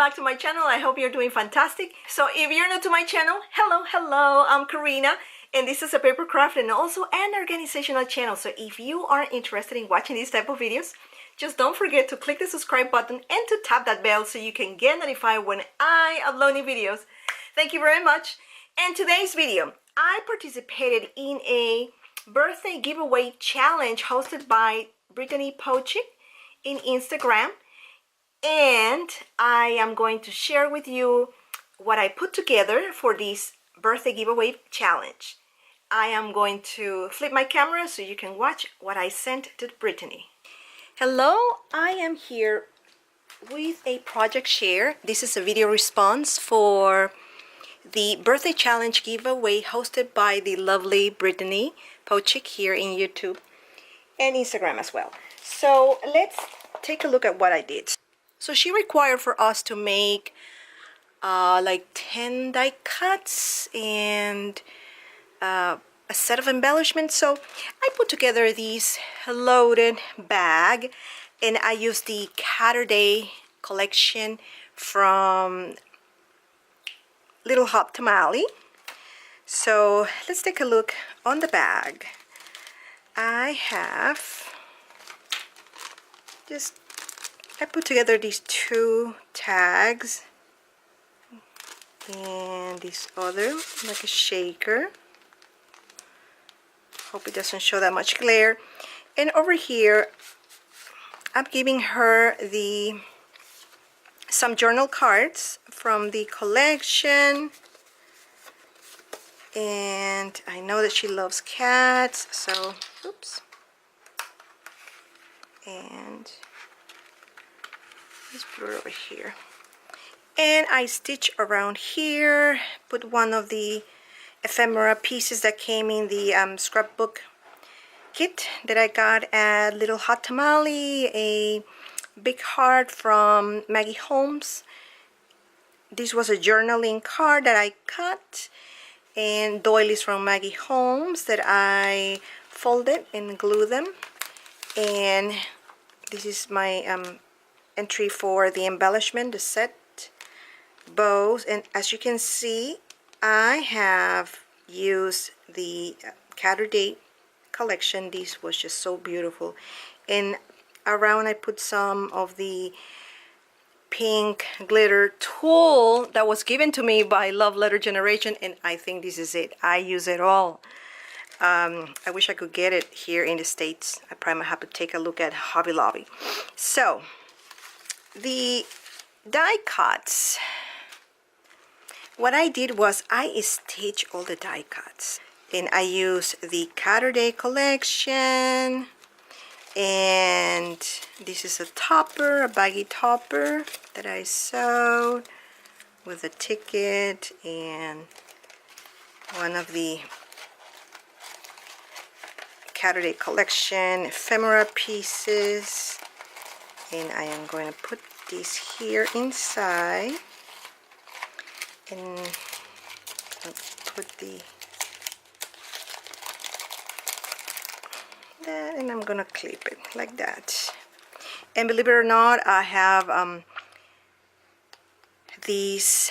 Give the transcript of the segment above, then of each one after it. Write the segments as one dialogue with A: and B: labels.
A: back to my channel. I hope you're doing fantastic. So if you're new to my channel, hello, I'm Karina, and this is a paper craft and also an organizational channel. So if you are interested in watching these type of videos, just don't forget to click the subscribe button and to tap that bell so you can get notified when I upload new videos. Thank you very much. And today's video, I participated in a birthday giveaway challenge hosted by Brittany Pochick in Instagram, and I am going to share with you what I put together for this birthday giveaway challenge. I am going to flip my camera so you can watch what I sent to Brittany. Hello, I am here with a project share. This is a video response for the birthday challenge giveaway hosted by the lovely Brittany Pochick here in YouTube and Instagram as well. So let's take a look at what I did. So she required for us to make like 10 die cuts and a set of embellishments. So I put together this loaded bag, and I used the Saturday collection from Little Hot Tamale. So let's take a look on the bag. I put together these two tags and this other like a shaker. Hope it doesn't show that much glare. And over here I'm giving her some journal cards from the collection, and I know that she loves cats, so oops, and let's put it over here. And I stitch around here, put one of the ephemera pieces that came in the scrapbook kit that I got at Little Hot Tamale, a big heart from Maggie Holmes. This was a journaling card that I cut, and doilies from Maggie Holmes that I folded and glued them. And this is my entry for the embellishment, the set, bows. And as you can see, I have used the Saturday collection. This was just so beautiful. And around I put some of the pink glitter tulle that was given to me by Love Letter Generation, and I think this is it. I use it all. I wish I could get it here in the States. I probably might have to take a look at Hobby Lobby. So the die cuts, what I did was I stitched all the die cuts, and I used the Saturday collection. And this is a topper, a baggy topper that I sewed with a ticket and one of the Saturday collection ephemera pieces. And I am going to put this here inside, and I'll put that, and I'm gonna clip it like that. And believe it or not, I have these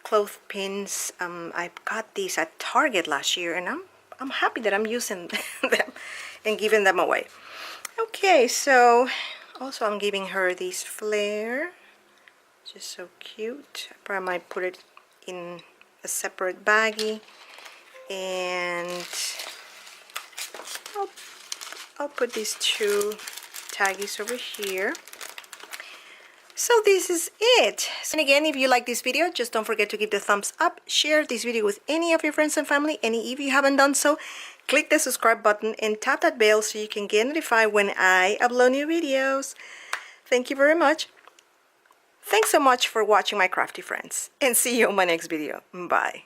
A: clothespins. I got these at Target last year, and I'm happy that I'm using them and giving them away. Okay, so also I'm giving her this flare, just so cute. I probably might put it in a separate baggie, and I'll put these two taggies over here. So this is it. And again, if you like this video, just don't forget to give the thumbs up, share this video with any of your friends and family, and if you haven't done so, click the subscribe button and tap that bell so you can get notified when I upload new videos. Thank you very much. Thanks so much for watching, my crafty friends, and see you on my next video. Bye.